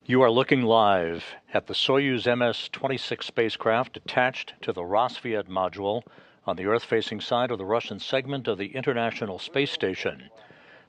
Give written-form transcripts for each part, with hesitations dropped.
You are looking live at the Soyuz MS-26 spacecraft attached to the Rassvet module on the Earth-facing side of the Russian segment of the International Space Station.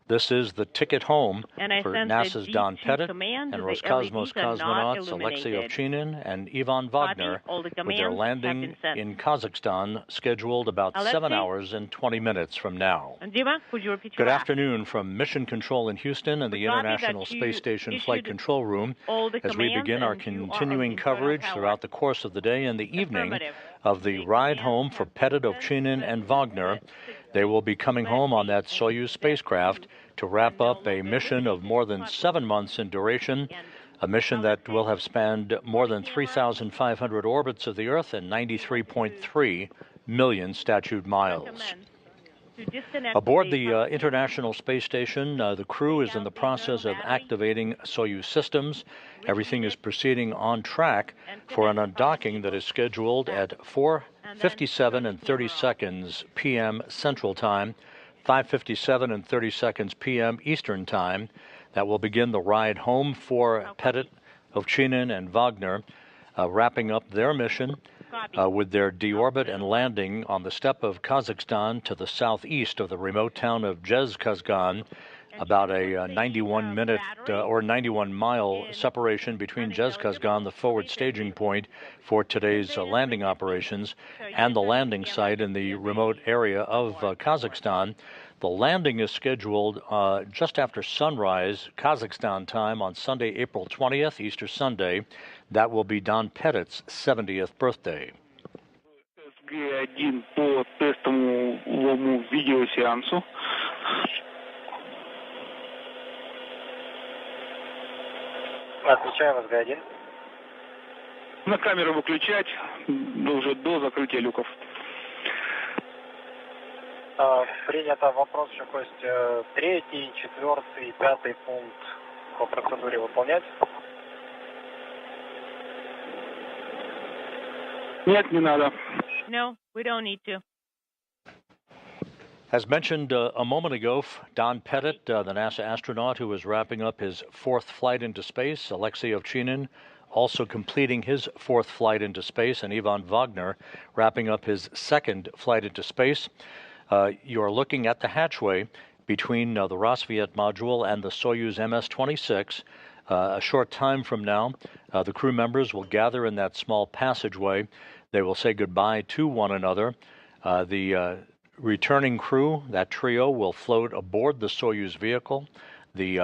This is the ticket home for NASA's Don Pettit and Roscosmos cosmonauts Alexei Ovchinin and Ivan Wagner, with their landing in Kazakhstan scheduled about 7 hours and 20 minutes from now. Good afternoon from Mission Control in Houston and the International Space Station Flight Control Room as we begin our continuing coverage throughout the course of the day and the evening of the ride home for Pettit, Ovchinin, and Wagner. They will be coming home on that Soyuz spacecraft to wrap up a mission of more than 7 months in duration, a mission that will have spanned more than 3,500 orbits of the Earth and 93.3 million statute miles. Aboard the International Space Station, the crew is in the process of activating Soyuz systems. Everything is proceeding on track for an undocking that is scheduled at 4:57 and 30 seconds p.m. Central Time, 5:57 and 30 seconds p.m. Eastern Time. That will begin the ride home for Pettit, Ovchinin, and Wagner, wrapping up their mission with their deorbit and landing on the steppe of Kazakhstan to the southeast of the remote town of Zhezkazgan, about a 91-minute or 91-mile separation between Zhezkazgan, the forward staging point for today's landing operations, and the landing site in the remote area of Kazakhstan. The landing is scheduled just after sunrise, Kazakhstan time, on Sunday, April 20th, Easter Sunday. That will be Don Pettit's 70th birthday. SG-1 по тестовому видеосеансу. Отвечаем, SG-1. На камеру выключать уже до закрытия люков. Принято. Вопрос еще, Кость. 3, 4, 5 пункт по процедуре выполнять? Нет, не надо. No, we don't need to. As mentioned a moment ago, Don Pettit, the NASA astronaut who is wrapping up his 4th flight into space, Alexei Ovchinin also completing his 4th flight into space, and Ivan Wagner wrapping up his 2nd flight into space. You're looking at the hatchway between the Rassvet module and the Soyuz MS-26. A short time from now, the crew members will gather in that small passageway. They will say goodbye to one another. The returning crew, that trio, will float aboard the Soyuz vehicle. The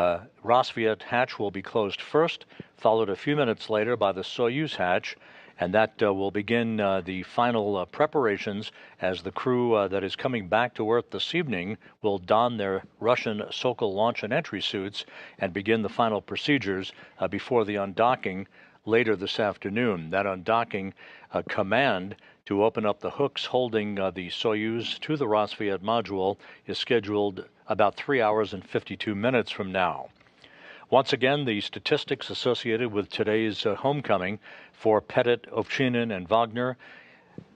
Rassvet hatch will be closed first, followed a few minutes later by the Soyuz hatch, and that will begin the final preparations as the crew that is coming back to Earth this evening will don their Russian Sokol launch and entry suits and begin the final procedures before the undocking later this afternoon. That undocking command to open up the hooks holding the Soyuz to the Rassvet module is scheduled about 3 hours and 52 minutes from now. Once again, the statistics associated with today's homecoming for Pettit, Ovchinin, and Wagner.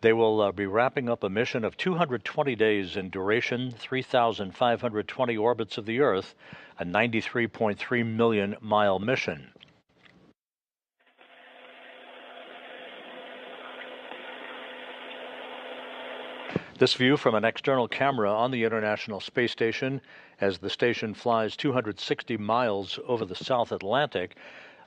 They will be wrapping up a mission of 220 days in duration, 3,520 orbits of the Earth, a 93.3 million mile mission. This view from an external camera on the International Space Station as the station flies 260 miles over the South Atlantic.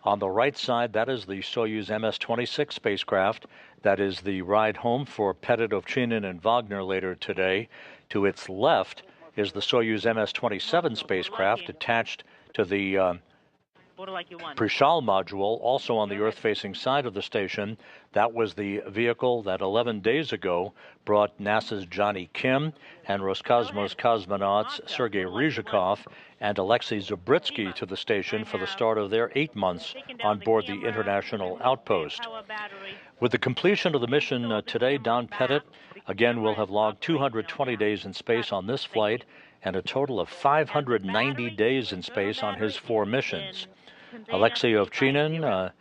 On the right side, that is the Soyuz MS-26 spacecraft. That is the ride home for Pettit, Ovchinin, and Wagner later today. To its left is the Soyuz MS-27 spacecraft attached to the Prishal module, also on the Earth-facing side of the station. That was the vehicle that 11 days ago brought NASA's Johnny Kim and Roscosmos cosmonauts Sergei Ryzhikov and Alexei Zabritsky to the station for the start of their 8 months on board the International Outpost. With the completion of the mission today, Don Pettit again will have logged 220 days in space on this flight and a total of 590 days in space on his 4 missions. Alexei Ovchinin,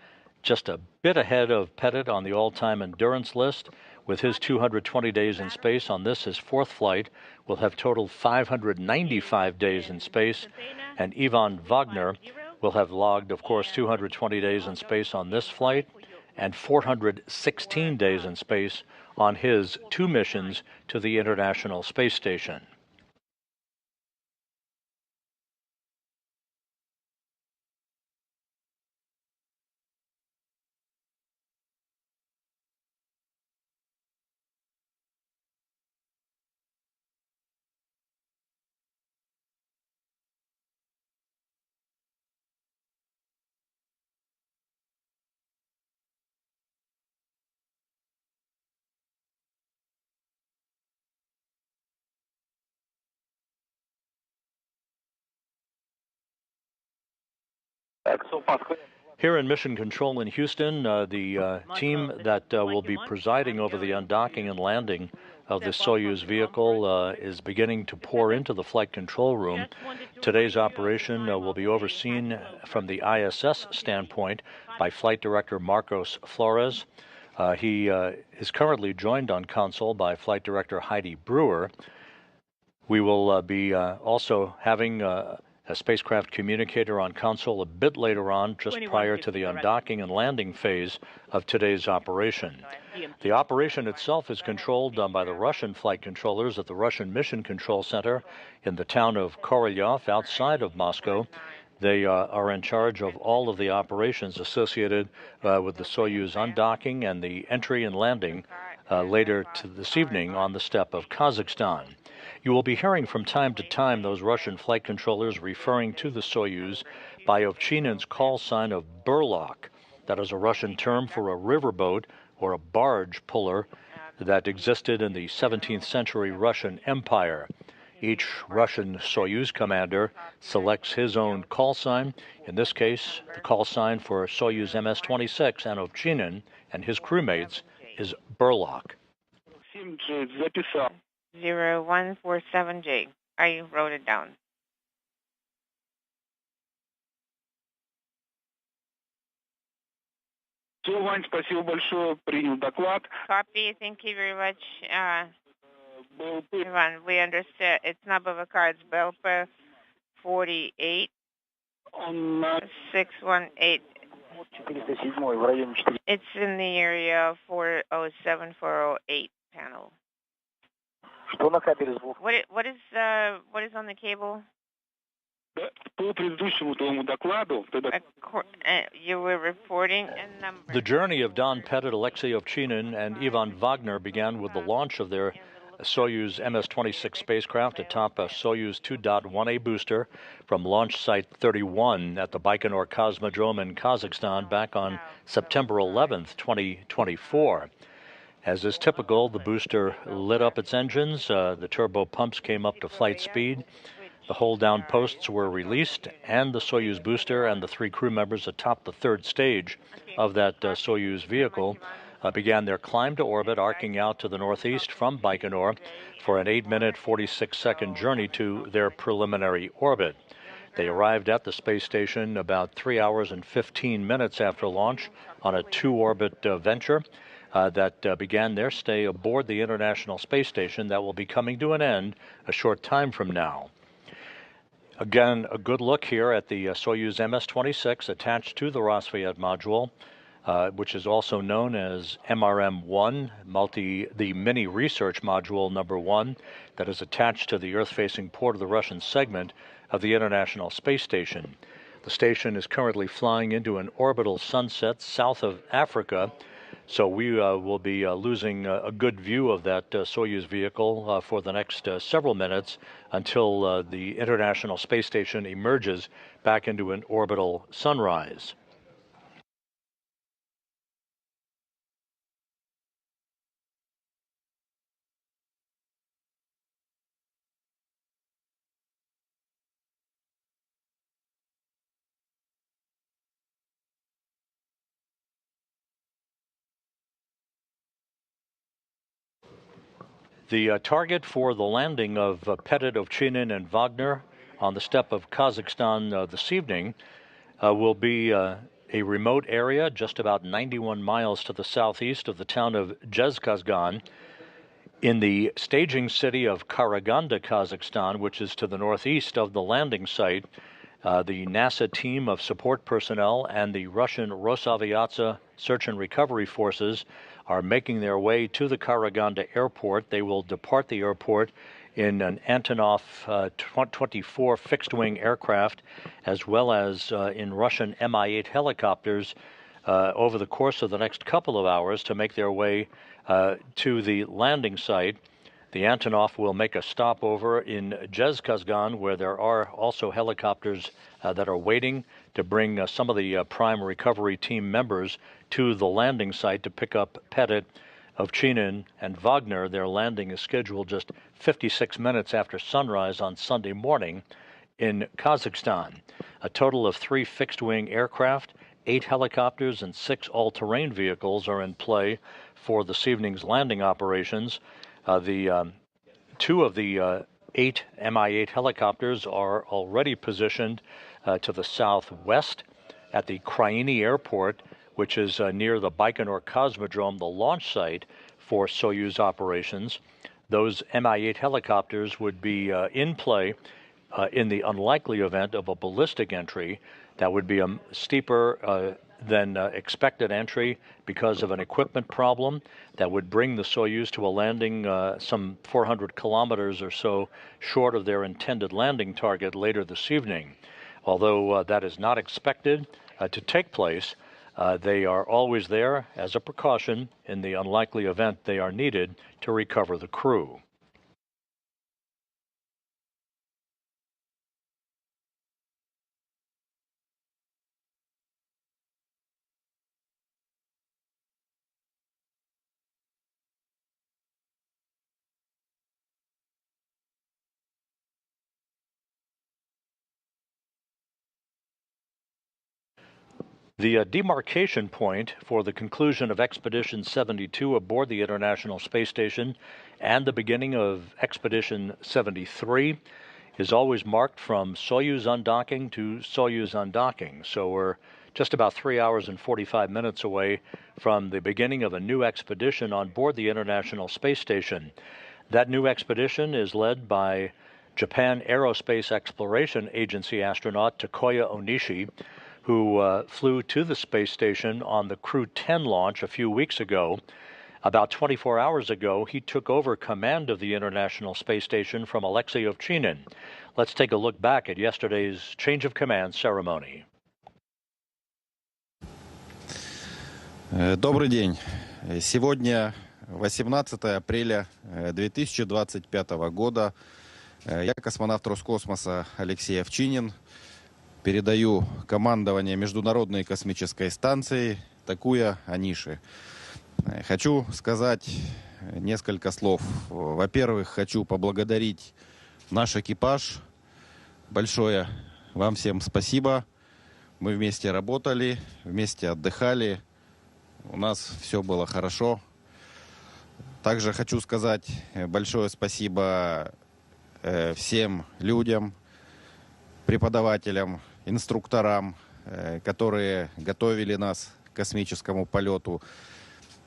just a bit ahead of Pettit on the all-time endurance list, with his 220 days in space on this, his 4th flight, will have totaled 595 days in space, and Ivan Wagner will have logged, of course, 220 days in space on this flight and 416 days in space on his 2 missions to the International Space Station. Here in Mission Control in Houston, the team that will be presiding over the undocking and landing of the Soyuz vehicle is beginning to pour into the flight control room. Today's operation will be overseen from the ISS standpoint by Flight Director Marcos Flores. He is currently joined on console by Flight Director Heidi Brewer. We will be also having a spacecraft communicator on console a bit later on, just prior to the undocking and landing phase of today's operation. The operation itself is controlled by the Russian flight controllers at the Russian Mission Control Center in the town of Korolyov outside of Moscow. They are in charge of all of the operations associated with the Soyuz undocking and the entry and landing later this evening on the steppe of Kazakhstan. You will be hearing from time to time those Russian flight controllers referring to the Soyuz by Ovchinin's call sign of Burlak. That is a Russian term for a riverboat or a barge puller that existed in the 17th century Russian Empire. Each Russian Soyuz commander selects his own call sign. In this case, the call sign for Soyuz MS-26 and Ovchinin and his crewmates is Burlak. 0147J. I wrote it down. Все, Вань, спасибо большое. Принял доклад. Copy. Thank you very much. Ivan, we understand. It's number of cards. Belpa 48 618. It's in the area 407 408 panel. What is on the cable? По предыдущему твоему докладу, you were reporting a number. The journey of Don Pettit, Alexei Ovchinin, and Ivan Wagner began with the launch of their Soyuz MS-26 spacecraft atop a Soyuz 2.1A booster from launch site 31 at the Baikonur Cosmodrome in Kazakhstan back on September 11th, 2024. As is typical, the booster lit up its engines, the turbo pumps came up to flight speed, the hold-down posts were released, and the Soyuz booster and the 3 crew members atop the 3rd stage of that Soyuz vehicle began their climb to orbit, arcing out to the northeast from Baikonur for an 8-minute, 46-second journey to their preliminary orbit. They arrived at the space station about 3 hours and 15 minutes after launch on a 2-orbit venture that began their stay aboard the International Space Station that will be coming to an end a short time from now. Again, a good look here at the Soyuz MS-26 attached to the Rassvet module, which is also known as MRM-1, the Mini Research Module number 1, that is attached to the Earth-facing port of the Russian segment of the International Space Station. The station is currently flying into an orbital sunset south of Africa, so we will be losing a good view of that Soyuz vehicle for the next several minutes until the International Space Station emerges back into an orbital sunrise. The target for the landing of Pettit, Ovchinin, and Wagner on the steppe of Kazakhstan this evening will be a remote area just about 91 miles to the southeast of the town of Zhezkazgan in the staging city of Karaganda, Kazakhstan, which is to the northeast of the landing site. The NASA team of support personnel and the Russian Rosaviatsa search and recovery forces are making their way to the Karaganda airport. They will depart the airport in an Antonov 24 fixed-wing aircraft, as well as in Russian Mi-8 helicopters over the course of the next couple of hours to make their way to the landing site. The Antonov will make a stopover in Zhezkazgan, where there are also helicopters that are waiting to bring some of the prime recovery team members to the landing site to pick up Pettit, Ovchinin, and Wagner. Their landing is scheduled just 56 minutes after sunrise on Sunday morning in Kazakhstan. A total of 3 fixed-wing aircraft, 8 helicopters, and 6 all-terrain vehicles are in play for this evening's landing operations. The 2 of the 8 Mi-8 helicopters are already positioned to the southwest at the Kraini Airport, which is near the Baikonur Cosmodrome, the launch site for Soyuz operations. Those Mi-8 helicopters would be in play in the unlikely event of a ballistic entry. That would be a steeper than expected entry because of an equipment problem that would bring the Soyuz to a landing some 400 kilometers or so short of their intended landing target later this evening. Although that is not expected to take place, they are always there as a precaution in the unlikely event they are needed to recover the crew. The demarcation point for the conclusion of Expedition 72 aboard the International Space Station and the beginning of Expedition 73 is always marked from Soyuz undocking to Soyuz undocking. So we're just about 3 hours and 45 minutes away from the beginning of a new expedition on board the International Space Station. That new expedition is led by Japan Aerospace Exploration Agency astronaut Takuya Onishi, who flew to the space station on the Crew 10 launch a few weeks ago. About 24 hours ago, he took over command of the International Space Station from Alexei Ovchinin. Let's take a look back at yesterday's change of command ceremony. Добрый день. Сегодня 18 апреля 2025 года. Я космонавт Роскосмоса Алексей Овчинин. Передаю командование Международной космической станции Такуя Ониши. Хочу сказать несколько слов. Во-первых, хочу поблагодарить наш экипаж. Большое вам всем спасибо. Мы вместе работали, вместе отдыхали. У нас все было хорошо. Также хочу сказать большое спасибо всем людям, преподавателям, инструкторам, которые готовили нас к космическому полету,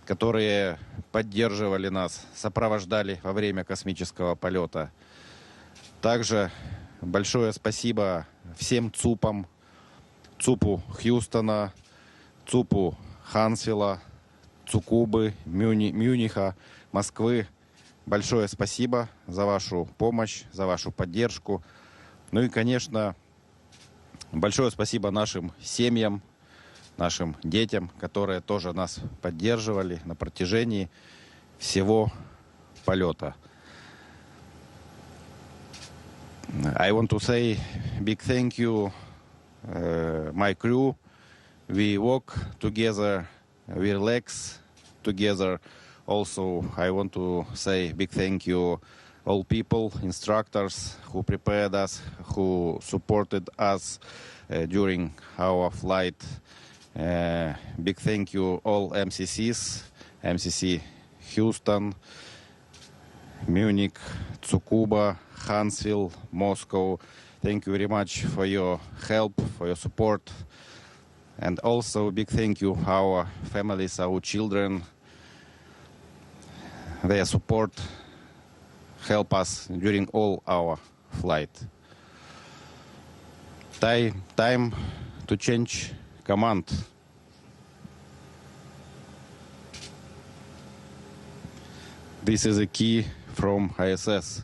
которые поддерживали нас, сопровождали во время космического полета. Также большое спасибо всем ЦУПам, ЦУПу Хьюстона, ЦУПу Хансвилла, Цукубы, Мюниха, Москвы. Большое спасибо за вашу помощь, за вашу поддержку. Ну и, конечно, большое спасибо нашим семьям, нашим детям, которые тоже нас поддерживали на протяжении всего полета. I want to say big thank you, my crew. We walk together, we relax together. Also, I want to say big thank you all people, instructors who prepared us, who supported us during our flight. Big thank you all MCCs, MCC Houston, Munich, Tsukuba, Huntsville, Moscow. Thank you very much for your help, for your support. And also big thank you our families, our children, their support help us during all our flight. Time to change command. This is a key from ISS.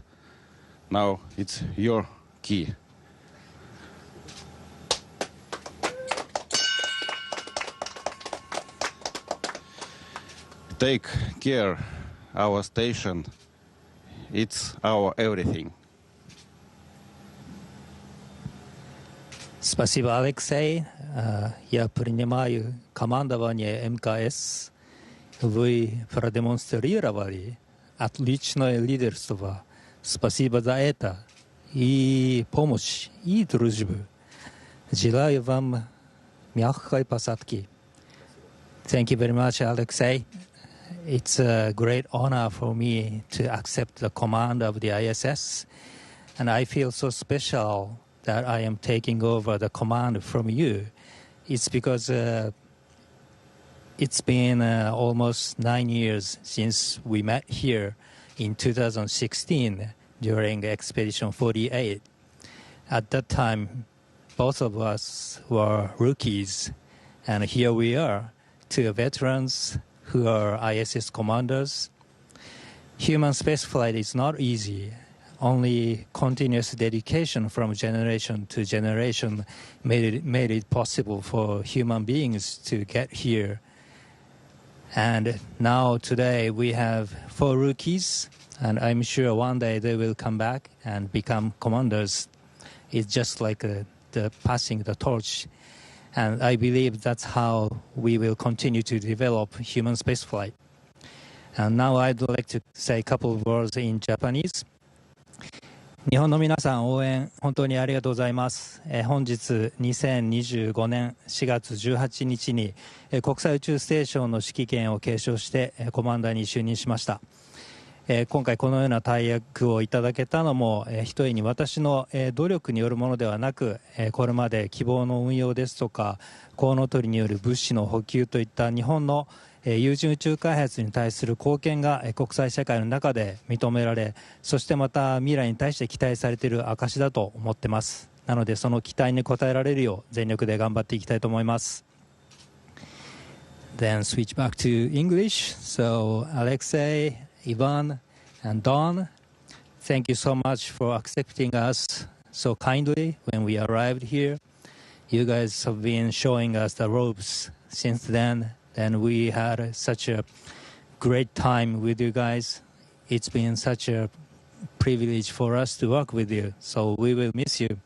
Now it's your key. Take care, our station. It's our everything. Спасибо, Алексей. Я принимаю командование МКС. Вы продемонстрировали отличное лидерство. Спасибо за это. И помощь, и дружбу. Желаю вам мягкой посадки. Thank you very much, Alexei. It's a great honor for me to accept the command of the ISS. And I feel so special that I am taking over the command from you. It's because it's been almost 9 years since we met here in 2016 during Expedition 48. At that time, both of us were rookies, and here we are, two veterans who are ISS commanders. Human spaceflight is not easy. Only continuous dedication from generation to generation made it possible for human beings to get here. And now today we have 4 rookies, and I'm sure one day they will come back and become commanders. It's just like the passing the torch. And I believe that's how we will continue to develop human spaceflight. And now I'd like to say a couple of words in Japanese. 日本の皆さん応援本当にありがとうございます。本日2025年4月18日に国際宇宙ステーションの指揮権を継承してコマンダーに就任しました。今回このような大役をいただけたのもひとえに私の努力によるものではなく、これまで希望の運用ですとかコウノトリによる物資の補給といった日本の有人宇宙開発に対する貢献が国際社会の中で認められ、そしてまた未来に対して期待されている証だと思っています。なのでその期待に応えられるよう全力で頑張っていきたいと思います。Then switch back to English. So Alexei, Ivan, and Don, thank you so much for accepting us so kindly when we arrived here. You guys have been showing us the ropes since then, and we had such a great time with you guys. It's been such a privilege for us to work with you, so we will miss you.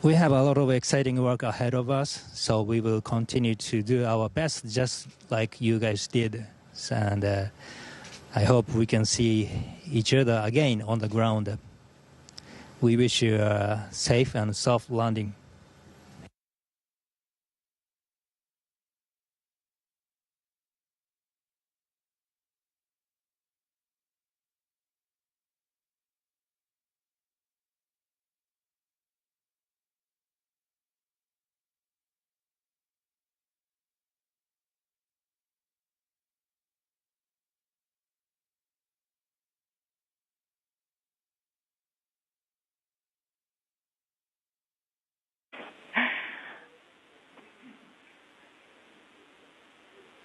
We have a lot of exciting work ahead of us, so we will continue to do our best just like you guys did. And I hope we can see each other again on the ground. We wish you a safe and soft landing.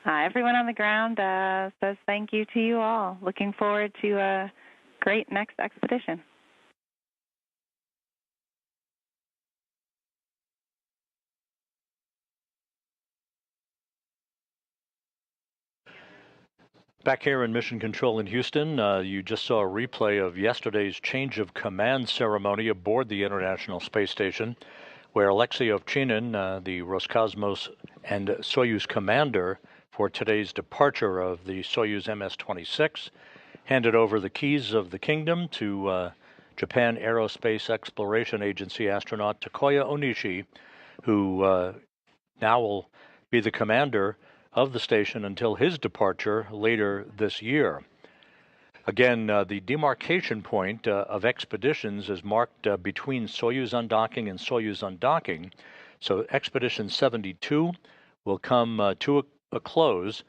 Everyone on the ground says thank you to you all. Looking forward to a great next expedition. Back here in Mission Control in Houston, you just saw a replay of yesterday's change of command ceremony aboard the International Space Station, where Alexei Ovchinin, the Roscosmos and Soyuz commander for today's departure of the Soyuz MS-26, handed over the keys of the kingdom to Japan Aerospace Exploration Agency astronaut Takuya Onishi, who now will be the commander of the station until his departure later this year. Again, the demarcation point of expeditions is marked between Soyuz undocking and Soyuz undocking. So Expedition 72 will come to a close,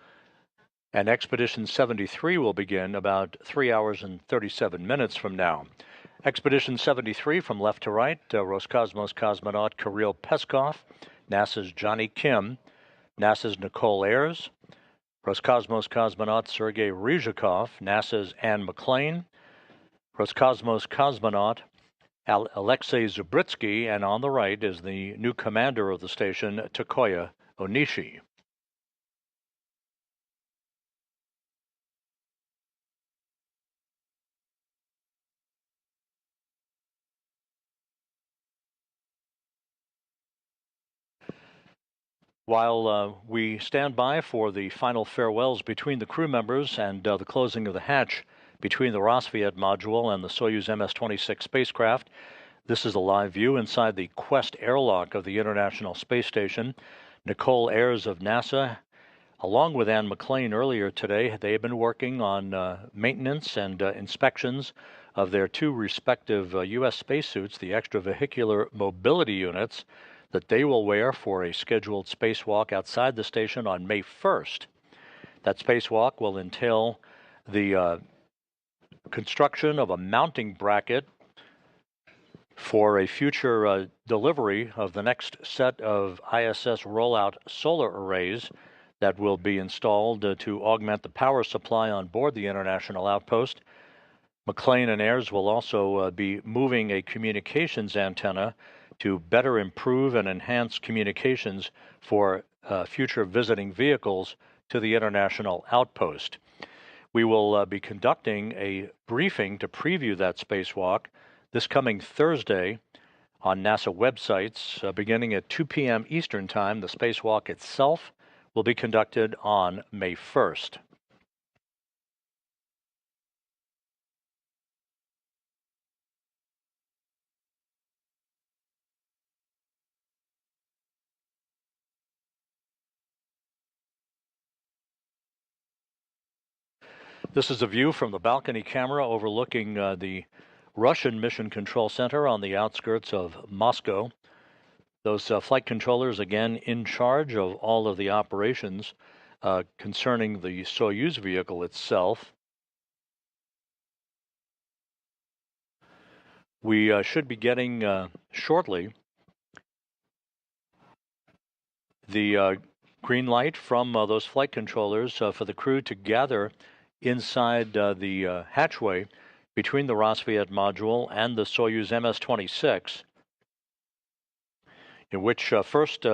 and Expedition 73 will begin about 3 hours and 37 minutes from now. Expedition 73 from left to right, Roscosmos cosmonaut Kirill Peskov, NASA's Johnny Kim, NASA's Nicole Ayers, Roscosmos cosmonaut Sergei Ryzhikov, NASA's Anne McClain, Roscosmos cosmonaut Alexei Zubritsky, and on the right is the new commander of the station, Takuya Onishi. While we stand by for the final farewells between the crew members and the closing of the hatch between the Rassvet module and the Soyuz MS-26 spacecraft, this is a live view inside the Quest airlock of the International Space Station. Nicole Ayers of NASA, along with Anne McClain earlier today, they have been working on maintenance and inspections of their two respective U.S. spacesuits, the extravehicular mobility units, that they will wear for a scheduled spacewalk outside the station on May 1st. That spacewalk will entail the construction of a mounting bracket for a future delivery of the next set of ISS rollout solar arrays that will be installed to augment the power supply on board the International Outpost. McClain and Ayers will also be moving a communications antenna to better improve and enhance communications for future visiting vehicles to the International Outpost. We will be conducting a briefing to preview that spacewalk this coming Thursday on NASA websites beginning at 2 p.m. Eastern Time. The spacewalk itself will be conducted on May 1st. This is a view from the balcony camera overlooking the Russian Mission Control Center on the outskirts of Moscow. Those flight controllers, again, in charge of all of the operations concerning the Soyuz vehicle itself. We should be getting shortly the green light from those flight controllers for the crew to gather inside the hatchway between the Rassvet module and the Soyuz MS-26, in which first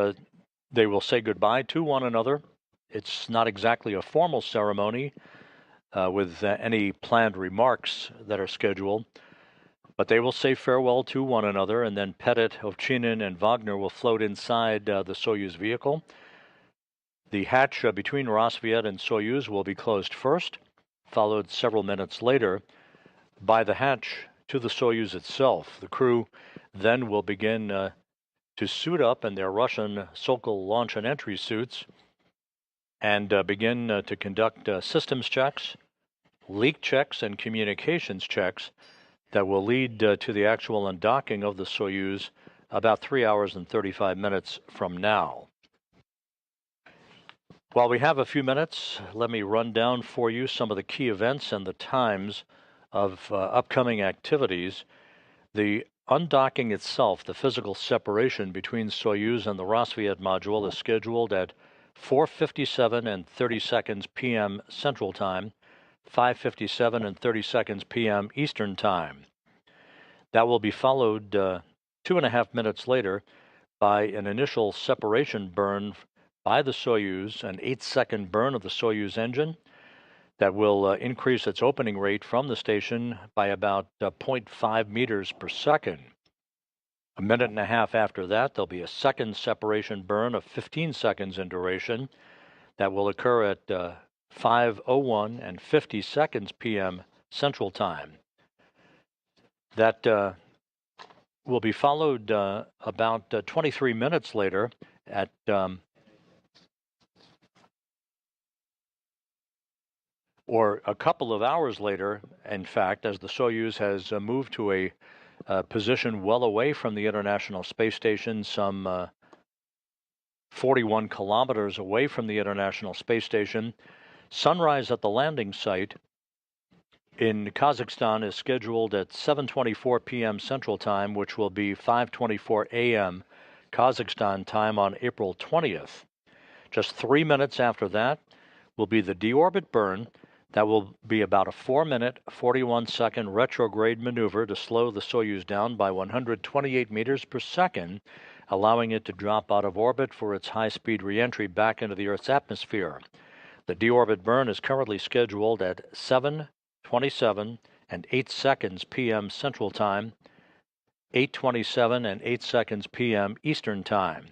they will say goodbye to one another. It's not exactly a formal ceremony with any planned remarks that are scheduled, but they will say farewell to one another, and then Pettit, Ovchinin, and Wagner will float inside the Soyuz vehicle. The hatch between Rassvet and Soyuz will be closed first, followed several minutes later by the hatch to the Soyuz itself. The crew then will begin to suit up in their Russian Sokol launch and entry suits and begin to conduct systems checks, leak checks, and communications checks that will lead to the actual undocking of the Soyuz about 3 hours and 35 minutes from now. While we have a few minutes, let me run down for you some of the key events and the times of upcoming activities. The undocking itself, the physical separation between Soyuz and the Rassvet module, is scheduled at 4:57 and 30 seconds p.m. Central Time, 5:57 and 30 seconds p.m. Eastern Time. That will be followed 2.5 minutes later by an initial separation burn by the Soyuz, an 8-second burn of the Soyuz engine that will increase its opening rate from the station by about 0.5 meters per second. A minute and a half after that, there'll be a second separation burn of 15 seconds in duration that will occur at 5:01 and 50 seconds p.m. Central Time. That will be followed about 23 minutes later at or a couple of hours later, in fact, as the Soyuz has moved to a position well away from the International Space Station, some 41 kilometers away from the International Space Station. Sunrise at the landing site in Kazakhstan is scheduled at 7:24 p.m. Central Time, which will be 5:24 a.m. Kazakhstan time on April 20th. Just 3 minutes after that will be the deorbit burn. That will be about a 4-minute, 41-second retrograde maneuver to slow the Soyuz down by 128 meters per second, allowing it to drop out of orbit for its high-speed reentry back into the Earth's atmosphere. The deorbit burn is currently scheduled at 7:27 and 8 seconds p.m. Central Time, 8:27 and 8 seconds p.m. Eastern Time.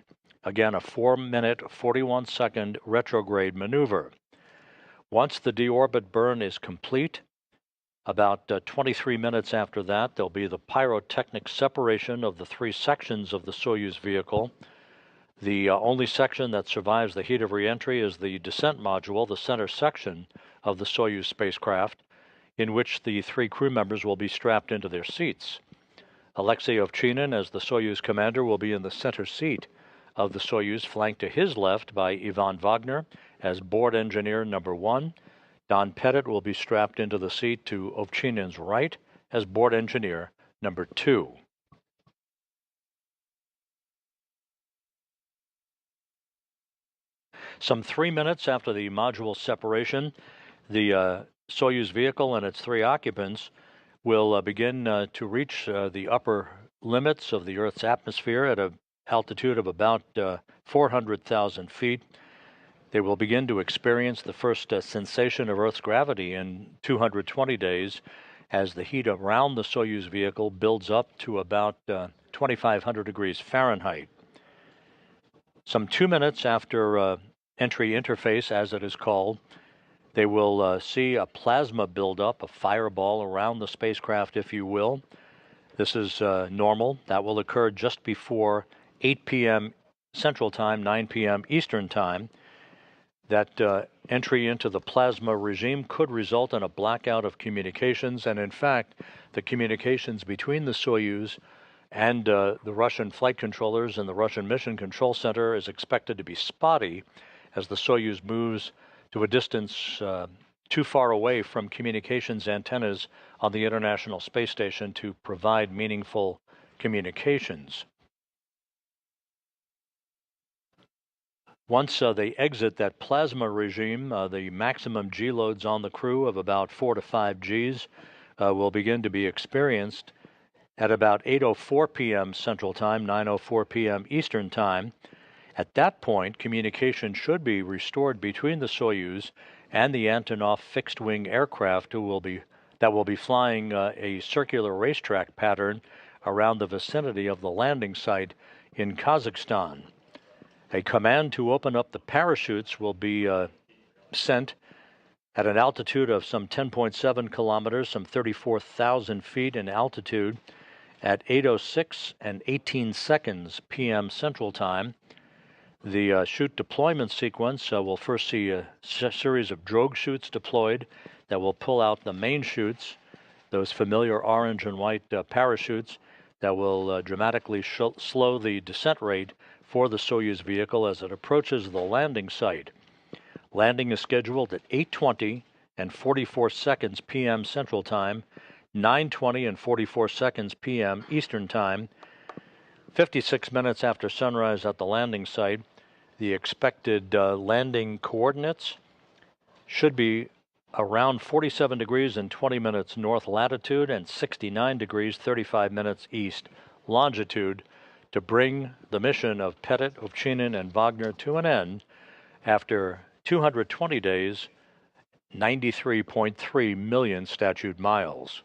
Again, a 4-minute, 41-second retrograde maneuver. Once the deorbit burn is complete, about 23 minutes after that, there'll be the pyrotechnic separation of the 3 sections of the Soyuz vehicle. The only section that survives the heat of reentry is the descent module, the center section of the Soyuz spacecraft, in which the 3 crew members will be strapped into their seats. Alexei Ovchinin, as the Soyuz commander, will be in the center seat of the Soyuz, flanked to his left by Ivan Wagner as board engineer number 1. Don Pettit will be strapped into the seat to Ovchinin's right as board engineer number 2. Some 3 minutes after the module separation, the Soyuz vehicle and its 3 occupants will begin to reach the upper limits of the Earth's atmosphere at an altitude of about 400,000 feet. They will begin to experience the first sensation of Earth's gravity in 220 days as the heat around the Soyuz vehicle builds up to about 2,500 degrees Fahrenheit. Some 2 minutes after entry interface, as it is called, they will see a plasma buildup, a fireball around the spacecraft, if you will. This is normal. That will occur just before 8 p.m. Central Time, 9 p.m. Eastern Time. That entry into the plasma regime could result in a blackout of communications, and in fact, the communications between the Soyuz and the Russian flight controllers and the Russian Mission Control Center is expected to be spotty as the Soyuz moves to a distance too far away from communications antennas on the International Space Station to provide meaningful communications. Once they exit that plasma regime, the maximum G loads on the crew of about 4 to 5 Gs will begin to be experienced at about 8:04 p.m. Central Time, 9:04 p.m. Eastern Time. At that point, communication should be restored between the Soyuz and the Antonov fixed-wing aircraft that will be flying a circular racetrack pattern around the vicinity of the landing site in Kazakhstan. A command to open up the parachutes will be sent at an altitude of some 10.7 kilometers, some 34,000 feet in altitude, at 8:06 and 18 seconds p.m. Central Time. The chute deployment sequence will first see a series of drogue chutes deployed that will pull out the main chutes, those familiar orange and white parachutes that will dramatically slow the descent rate for the Soyuz vehicle as it approaches the landing site. Landing is scheduled at 8:20 and 44 seconds p.m. Central Time, 9:20 and 44 seconds p.m. Eastern Time. 56 minutes after sunrise at the landing site, the expected landing coordinates should be around 47 degrees and 20 minutes north latitude and 69 degrees 35 minutes east longitude to bring the mission of Pettit, Ovchinin, and Wagner to an end after 220 days, 93.3 million statute miles.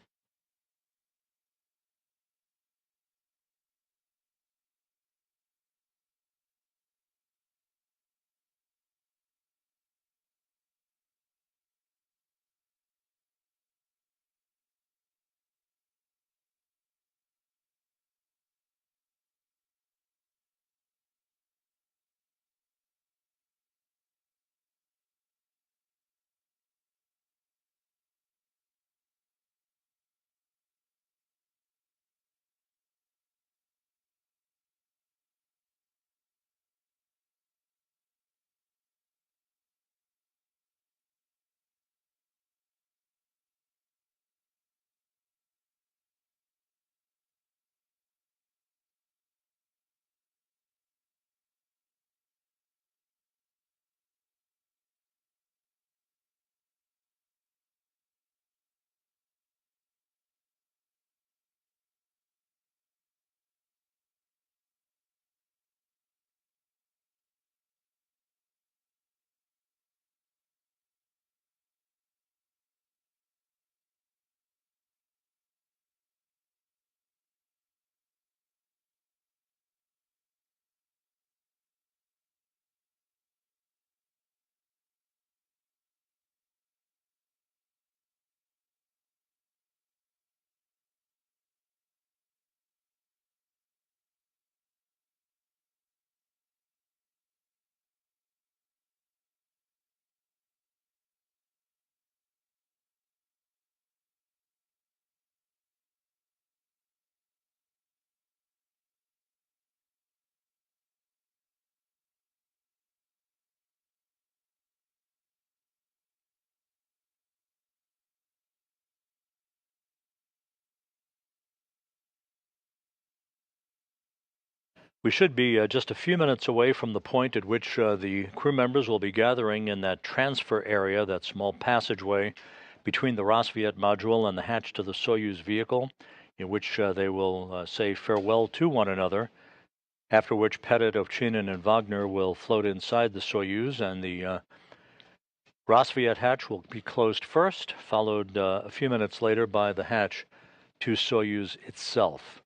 We should be just a few minutes away from the point at which the crew members will be gathering in that transfer area, that small passageway between the Rassvet module and the hatch to the Soyuz vehicle, in which they will say farewell to one another, after which Pettit, Ovchinin, and Wagner will float inside the Soyuz, and the Rassvet hatch will be closed first, followed a few minutes later by the hatch to Soyuz itself.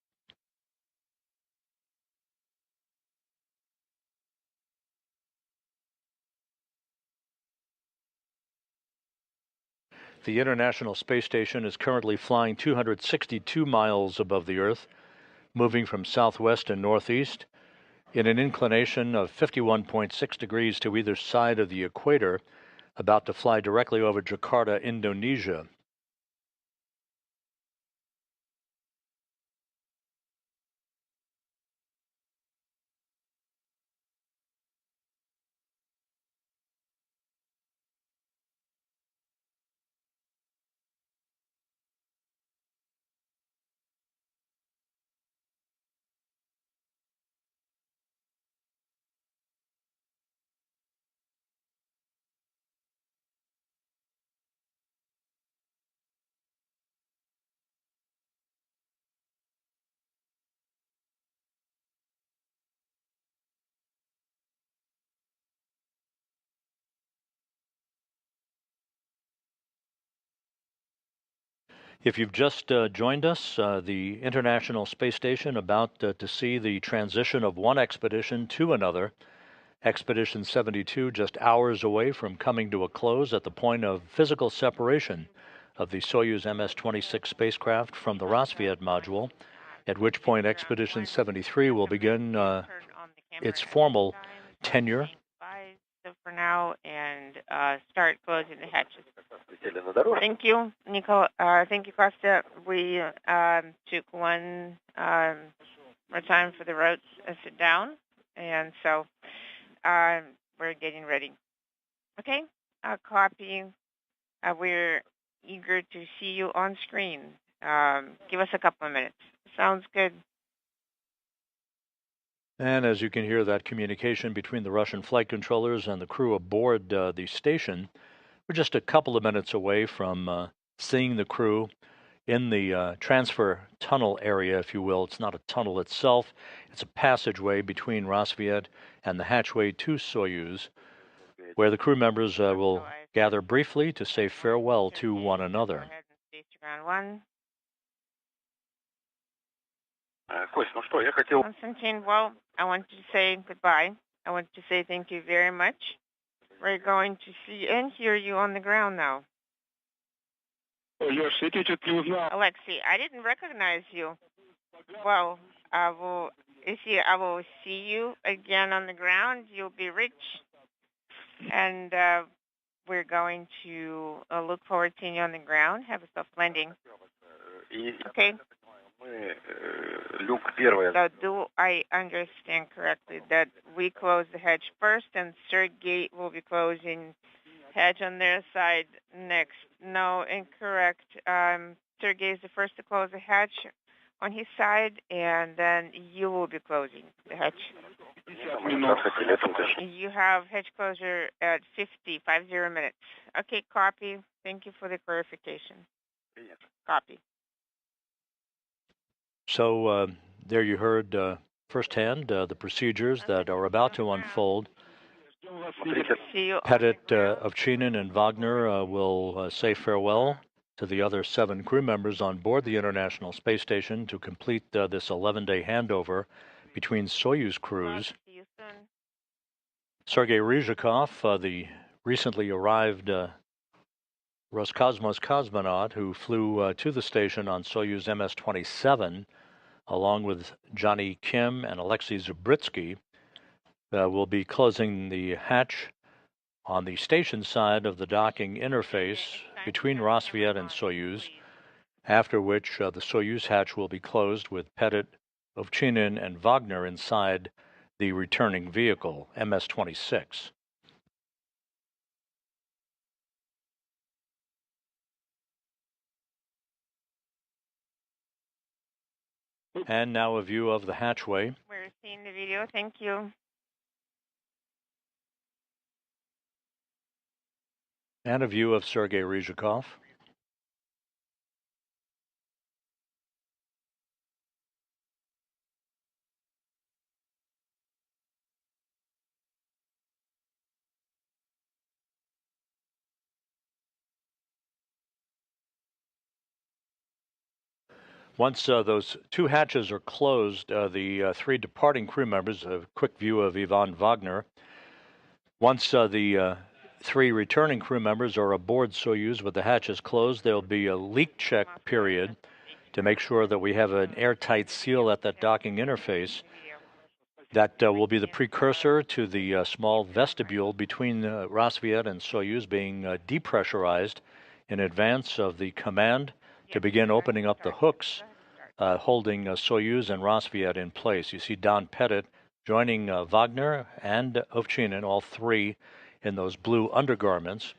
The International Space Station is currently flying 262 miles above the Earth, moving from southwest and northeast in an inclination of 51.6 degrees to either side of the equator, about to fly directly over Jakarta, Indonesia. If you've just joined us, the International Space Station about to see the transition of one expedition to another. Expedition 72 just hours away from coming to a close at the point of physical separation of the Soyuz MS-26 spacecraft from the Rassvet module, at which point Expedition 73 will begin its formal tenure. For now, and start closing the hatches. Thank you, Nico. Thank you, Costa. We took one more time for the roads to sit down, and so we're getting ready. Okay, copy. We're eager to see you on screen. Give us a couple of minutes. Sounds good. And as you can hear, that communication between the Russian flight controllers and the crew aboard the station, we're just a couple of minutes away from seeing the crew in the transfer tunnel area, if you will. It's not a tunnel itself. It's a passageway between Rassvet and the hatchway to Soyuz, where the crew members will gather briefly to say farewell to one another. Konstantin, well, I want to say goodbye. I want to say thank you very much. We're going to see and hear you on the ground now. Alexei, I didn't recognize you. Well, I will see you again on the ground. You'll be rich. And we're going to look forward to seeing you on the ground. Have a soft landing. Okay. So do I understand correctly that we close the hatch first and Sergei will be closing hatch on their side next? No, incorrect. Sergei is the first to close the hatch on his side, and then you will be closing the hatch. You have hatch closure at 50 minutes. Okay, copy. Thank you for the clarification. Copy. So there you heard firsthand the procedures that are about to unfold. Pettit, Ovchinin, and Wagner will say farewell to the other 7 crew members on board the International Space Station to complete this 11-day handover between Soyuz crews. Sergei Ryzhikov, the recently arrived Roscosmos cosmonaut who flew to the station on Soyuz MS-27, along with Johnny Kim and Alexei Zabritsky, will be closing the hatch on the station side of the docking interface between Rassvet and Soyuz, after which the Soyuz hatch will be closed with Pettit, Ovchinin, and Wagner inside the returning vehicle, MS-26. And now a view of the hatchway. We're seeing the video. Thank you. And a view of Sergei Ryzhikov. Once those two hatches are closed, the three departing crew members, a quick view of Ivan Wagner. Once the three returning crew members are aboard Soyuz with the hatches closed, there'll be a leak check period to make sure that we have an airtight seal at that docking interface. That will be the precursor to the small vestibule between Rassvet and Soyuz being depressurized in advance of the command to begin opening up the hooks holding Soyuz and Rassvet in place. You see Don Pettit joining Wagner and Ovchinin, all three in those blue undergarments.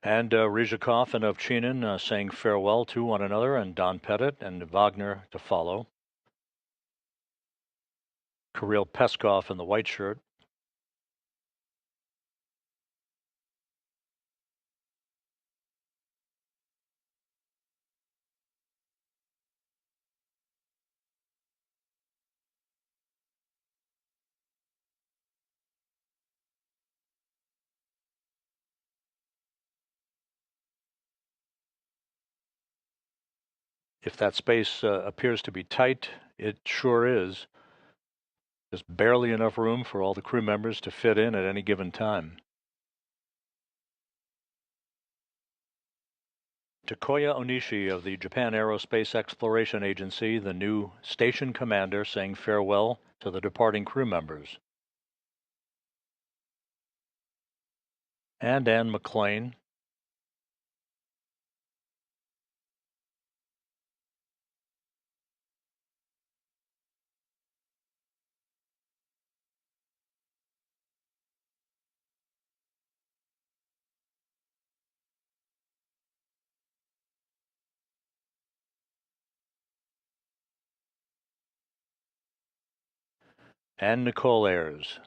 And Ryzhikov and Ovchinin saying farewell to one another, and Don Pettit and Wagner to follow. Kirill Peskov in the white shirt. If that space appears to be tight, it sure is. There's barely enough room for all the crew members to fit in at any given time. Takuya Onishi of the Japan Aerospace Exploration Agency, the new station commander, saying farewell to the departing crew members. And Anne McLean. And Nicole Ayers.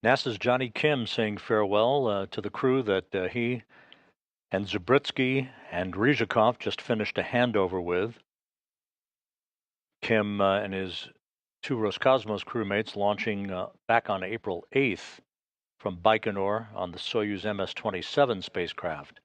NASA's Johnny Kim saying farewell to the crew that he and Zabritsky and Ryzhikov just finished a handover with. Kim and his two Roscosmos crewmates launching back on April 8th from Baikonur on the Soyuz MS-27 spacecraft.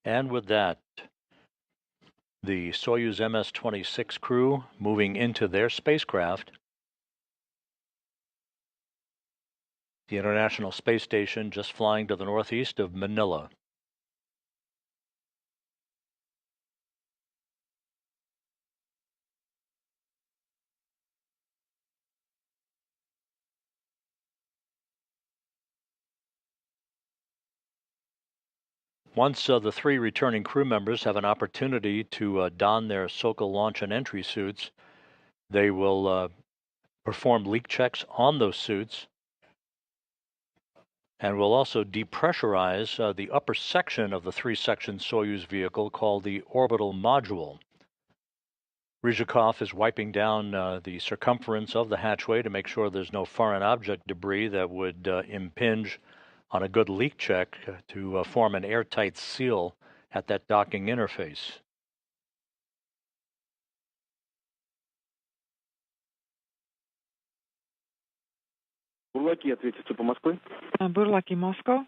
And with that, the Soyuz MS-26 crew moving into their spacecraft. The International Space Station just flying to the northeast of Manila. Once the three returning crew members have an opportunity to don their SOCA launch and entry suits, they will perform leak checks on those suits and will also depressurize the upper section of the three-section Soyuz vehicle called the orbital module. Ryzhikov is wiping down the circumference of the hatchway to make sure there's no foreign object debris that would impinge on a good leak check to form an airtight seal at that docking interface. Бурлаки, ответите по Москве. Бурлаки, Moscow.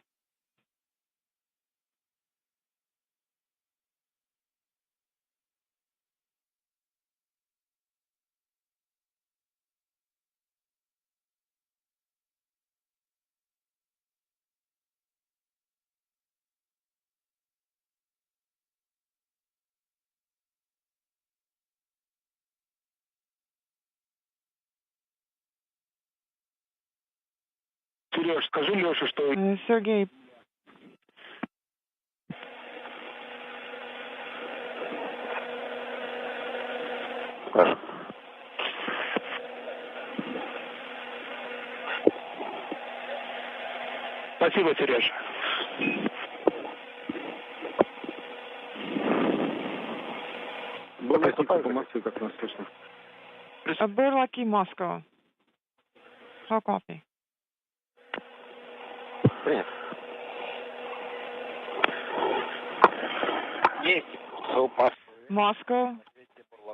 Сереж, скажи Леше, что... Сергей, Спасибо, Сереж. Бурлаки по Москве, как нас слышно. Бурлаки, Moscow. How copy? Принято. Есть. Moscow.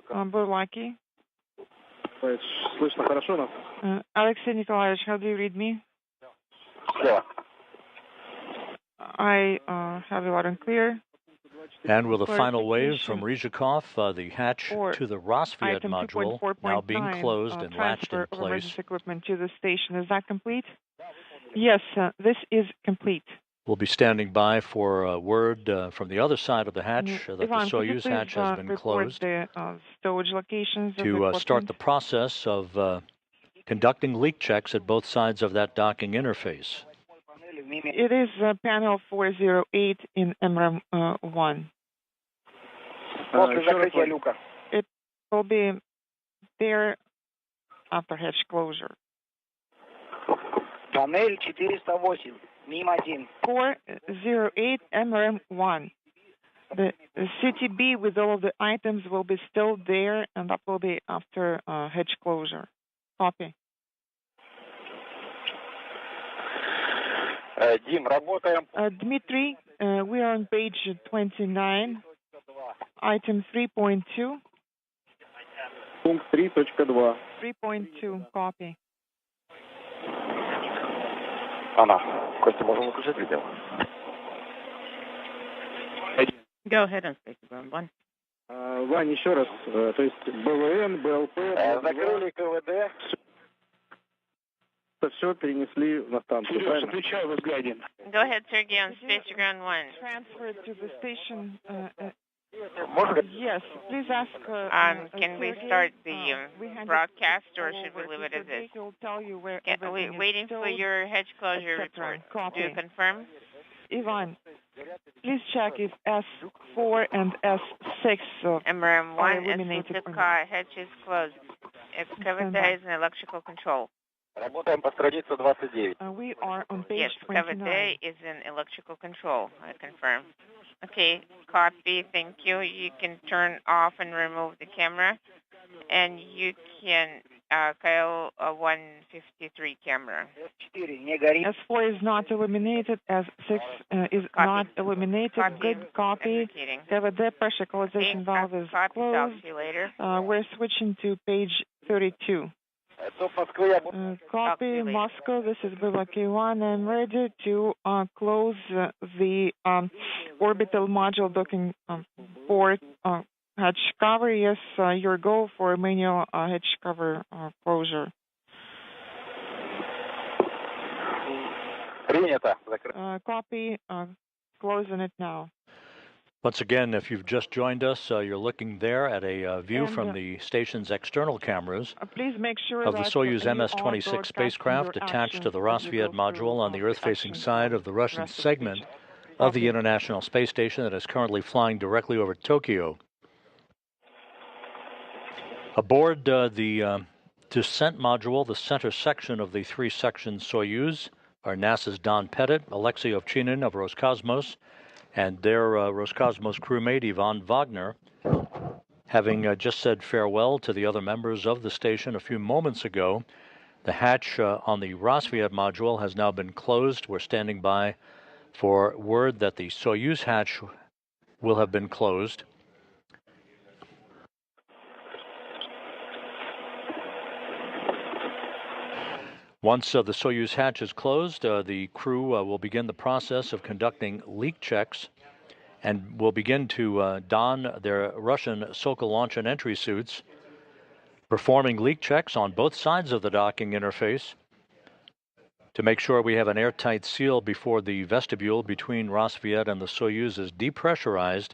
Бурлаки. Слышно хорошо нас? Alexei Nikolaevich, how do you read me? Слева. I have you loud and clear. And with a final wave from Ryzhikov, the hatch to the Rosviet module now being closed and latched in place. Emergency equipment to the station. Is that complete? Yes, this is complete. We'll be standing by for word from the other side of the hatch that the Soyuz hatch has been closed the stowage locations to start the process of conducting leak checks at both sides of that docking interface. It is panel 408 in MRAM-1. It will be there after hatch closure. Панель 408, МИМ-1. 408 MRAM-1. The CTB with all of the items will be still there, and that will be after hatch closure. Copy. Дим, работаем. Dmitry, we are on page 29, item 3.2. Пункт 3.2. 3.2, copy. Анна, Костя, можем выключать видео? Go ahead and speak to one. Вань, еще раз. То есть БВН, БЛП... Закрыли КВД. Все перенесли на станцию, Сереж, отвечаю в взгляде. Go ahead, Sergey, on Space Ground 1. Transferred to the station. Yes, please ask. Can we start the broadcast, or should we leave it as is? He'll tell you where Waiting for your hedge closure report. Copy. Do you confirm? Ivan, please check if S4 and S6 MRM1 and eliminated. car hedge is closed. Excavate is in electrical control. Работаем по странице 29. We are on page yes, 29. Excavate is in electrical control. I confirm. Okay, copy. Thank you. You can turn off and remove the camera, and you can Kyle 153 camera. S4 is not eliminated. S6 is copy. not eliminated. Copy. Good copy. The pressure equalization valve is closed. See you later. We're switching to page 32. Copy, Moscow. This is Bullaki 1. I'm ready to close the orbital module docking port hatch cover. Yes, your go for manual hatch cover closure. Copy. Closing it now. Once again, if you've just joined us, you're looking there at a view from the station's external cameras please make sure of the that Soyuz you MS-26 are spacecraft attached to the Rassvet module on the Earth-facing side of the Russian segment of the International Space Station that is currently flying directly over Tokyo. Aboard the descent module, the center section of the three-section Soyuz, are NASA's Don Pettit, Alexei Ovchinin of Roscosmos, and their Roscosmos crewmate Ivan Wagner, having just said farewell to the other members of the station a few moments ago. The hatch on the Rassvet module has now been closed. We're standing by for word that the Soyuz hatch will have been closed. Once the Soyuz hatch is closed, the crew will begin the process of conducting leak checks and will begin to don their Russian Sokol launch and entry suits, performing leak checks on both sides of the docking interface to make sure we have an airtight seal before the vestibule between Rassvet and the Soyuz is depressurized.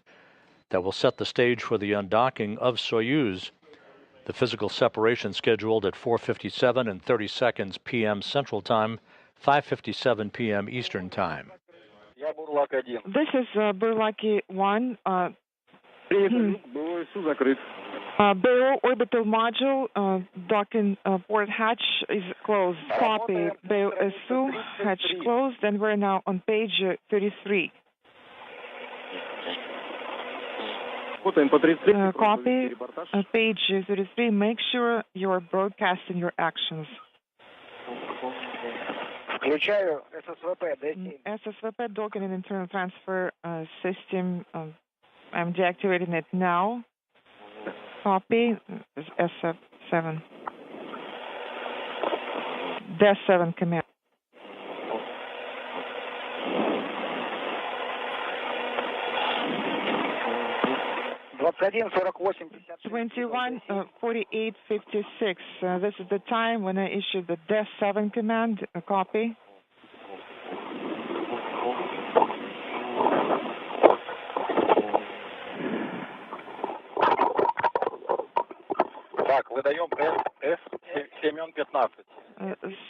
That will set the stage for the undocking of Soyuz. The physical separation scheduled at 4:57 and 30 seconds p.m. Central Time, 5:57 p.m. Eastern Time. This is Burlaki 1. BO orbital module docking port hatch is closed. Copy. BO SU hatch closed, and we're now on page 33. Copy. Page 33. Make sure you're broadcasting your actions. SSVP docking and internal transfer system. I'm deactivating it now. Copy. SF7. DES7 command. Twenty-one 48:56. This is the time when I issued the DES7 command. Copy. Выдаем F-Семен-15.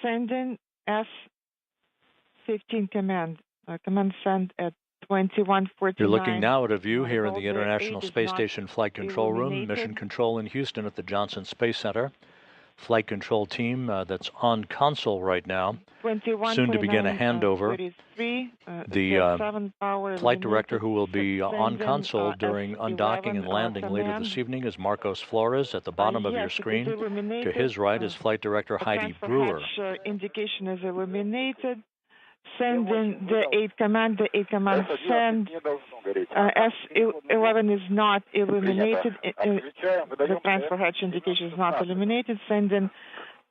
Sending S-15 command. Command sent at 21:49. You're looking now at a view here in the International Space Station Flight Control Room, Mission Control in Houston at the Johnson Space Center. Flight Control team that's on console right now, soon to begin a handover. The flight director who will be on console during undocking and landing later this evening is Marcos Flores at the bottom of your screen. To his right is Flight Director Heidi Brewer. Indication is illuminated. Sending the 8 command. The 8 command send. S11 is not illuminated. The transfer hatch indication is not illuminated. Sending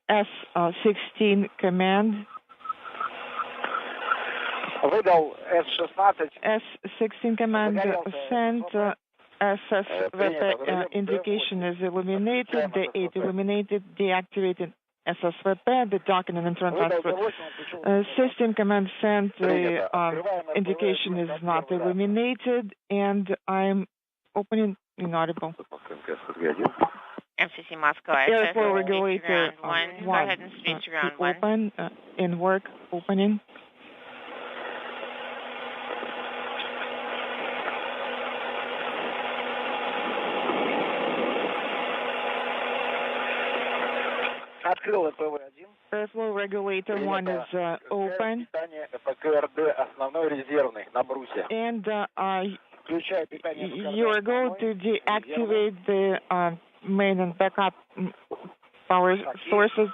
S16 command. S16 command sent. SSVP indication is illuminated. The 8 illuminated, deactivated. SSVP, the docking and internal transfer system command sent. The indication is not illuminated, and I'm opening inaudible. MCC Moscow, Airflow regulator 1. Go ahead and speed to ground 1. Open, in work, opening. Airflow regulator 1 is open. And you are going to deactivate the main and backup power sources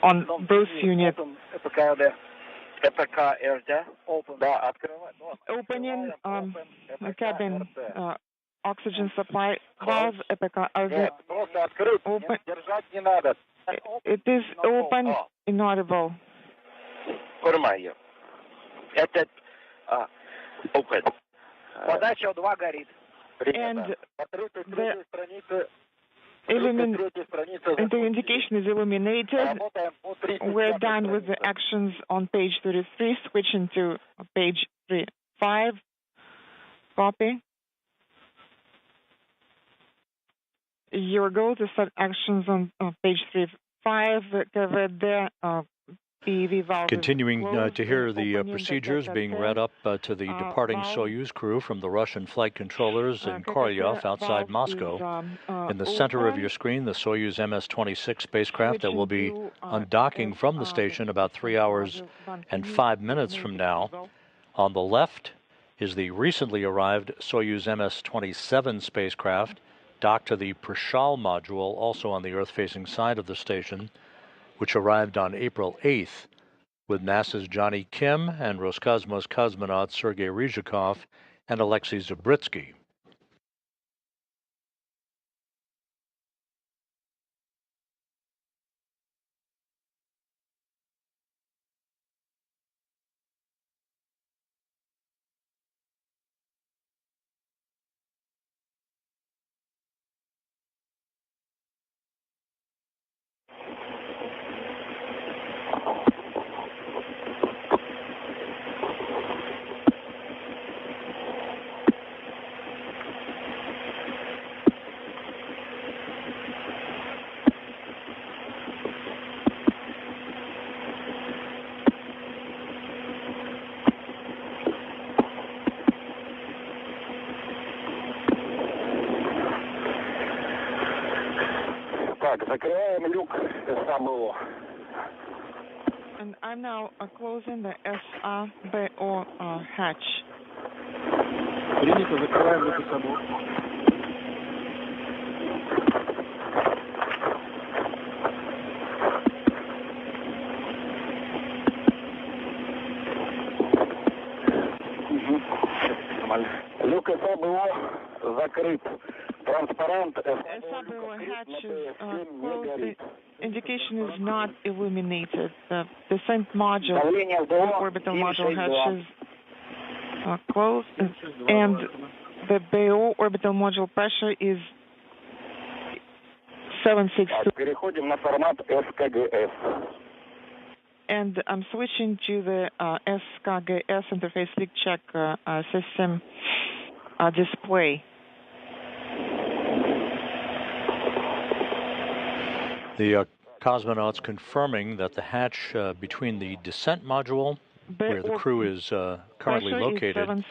on those units. Opening cabin oxygen supply valve. Open. It is open, inaudible. Подача 2 горит. And the indication is illuminated. We're done with the actions on page 33, switching to page 35. Copy. Your goal to start actions on page 35. Continuing to hear the procedures being read up to the departing Soyuz crew from the Russian flight controllers in Korolyov outside Moscow. In the center of your screen, the Soyuz MS-26 spacecraft that will be undocking from the station about 3 hours and 5 minutes from now. On the left is the recently arrived Soyuz MS-27 spacecraft, docked to the Prishal module, also on the Earth-facing side of the station, which arrived on April 8th with NASA's Johnny Kim and Roscosmos cosmonauts Sergei Ryzhikov and Alexei Zabritsky. And I'm now closing the SABO hatch. Принято, закрываем люк САБО. Люк САБО закрыт. Транспарант SABO hatch is closed. The indication is not illuminated. The descent module, the orbital module hatch is closed, and the BO orbital module pressure is 762. Переходим на формат СКГС. And I'm switching to the SKGS interface leak check system display. The cosmonauts confirming that the hatch between the descent module, where the crew is currently located, and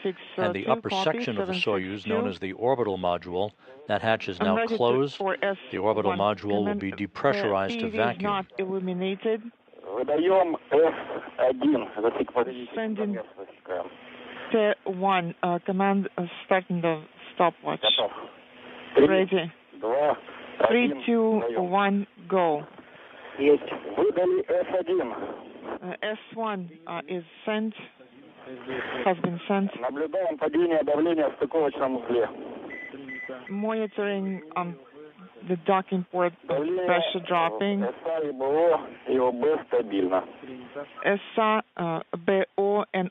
the upper section of the Soyuz, known as the orbital module, that hatch is now closed. The orbital module will be depressurized to vacuum. Not illuminated. Выдаем S1. Sending T1 command starting the stopwatch. Ready. 3, 2, 1, go. Есть. Выдали S1. S1 is sent, has been sent. Наблюдаем падение давления в стыковочном узле. Monitoring the docking port pressure dropping. СА и БО и ОБ стабильно. SA, BO, and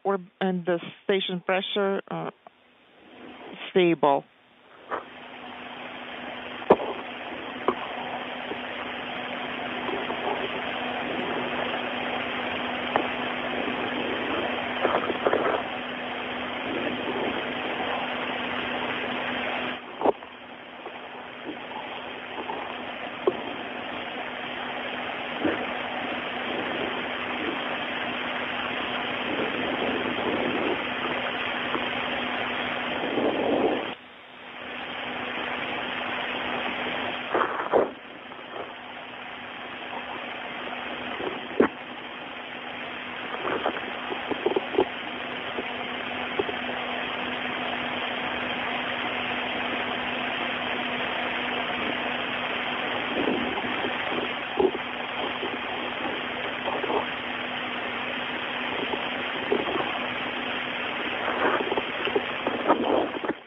the station pressure stable.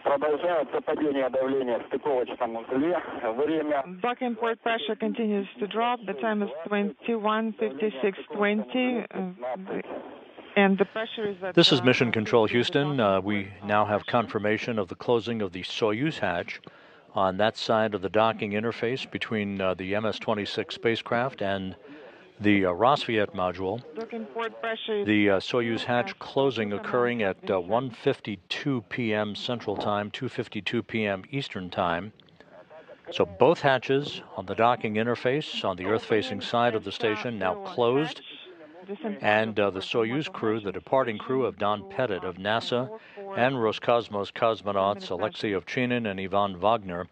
Продолжается падение давления в стыковочном узле. Время. Docking port pressure continues to drop. The time is 21:56:20. And the pressure is at, This is Mission Control Houston. We now have confirmation of the closing of the Soyuz hatch on that side of the docking interface between the MS-26 spacecraft and the Rosviet module. The Soyuz hatch closing occurring at 1:52 p.m. Central Time, 2:52 p.m. Eastern Time. So both hatches on the docking interface on the Earth-facing side of the station now closed. And the Soyuz crew, the departing crew of Don Pettit of NASA and Roscosmos cosmonauts Alexei Ovchinin and Ivan Wagner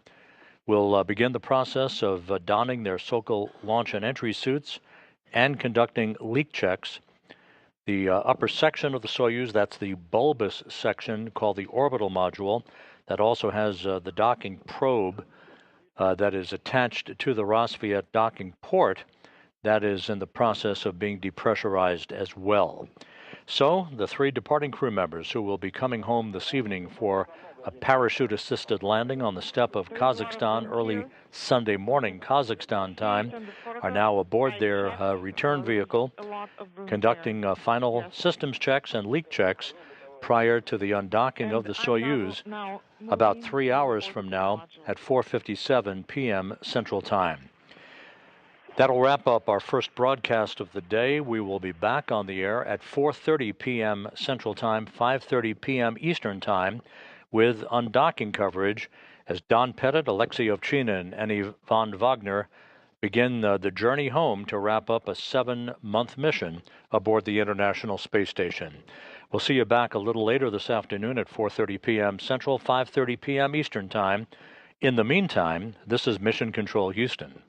will begin the process of donning their Sokol launch and entry suits and conducting leak checks. The upper section of the Soyuz, that's the bulbous section called the orbital module, that also has the docking probe that is attached to the Rosviet docking port, that is in the process of being depressurized as well. So the three departing crew members who will be coming home this evening for a parachute-assisted landing on the steppe of Kazakhstan early Sunday morning Kazakhstan time are now aboard their return vehicle, conducting final systems checks and leak checks prior to the undocking of the Soyuz about 3 hours from now at 4:57 p.m. Central Time. That'll wrap up our first broadcast of the day. We will be back on the air at 4:30 p.m. Central Time, 5:30 p.m. Eastern Time, with undocking coverage as Don Pettit, Alexei Ovchinin, and Ivan Wagner begin the journey home to wrap up a 7-month mission aboard the International Space Station. We'll see you back a little later this afternoon at 4:30 p.m. Central, 5:30 p.m. Eastern Time. In the meantime, this is Mission Control Houston.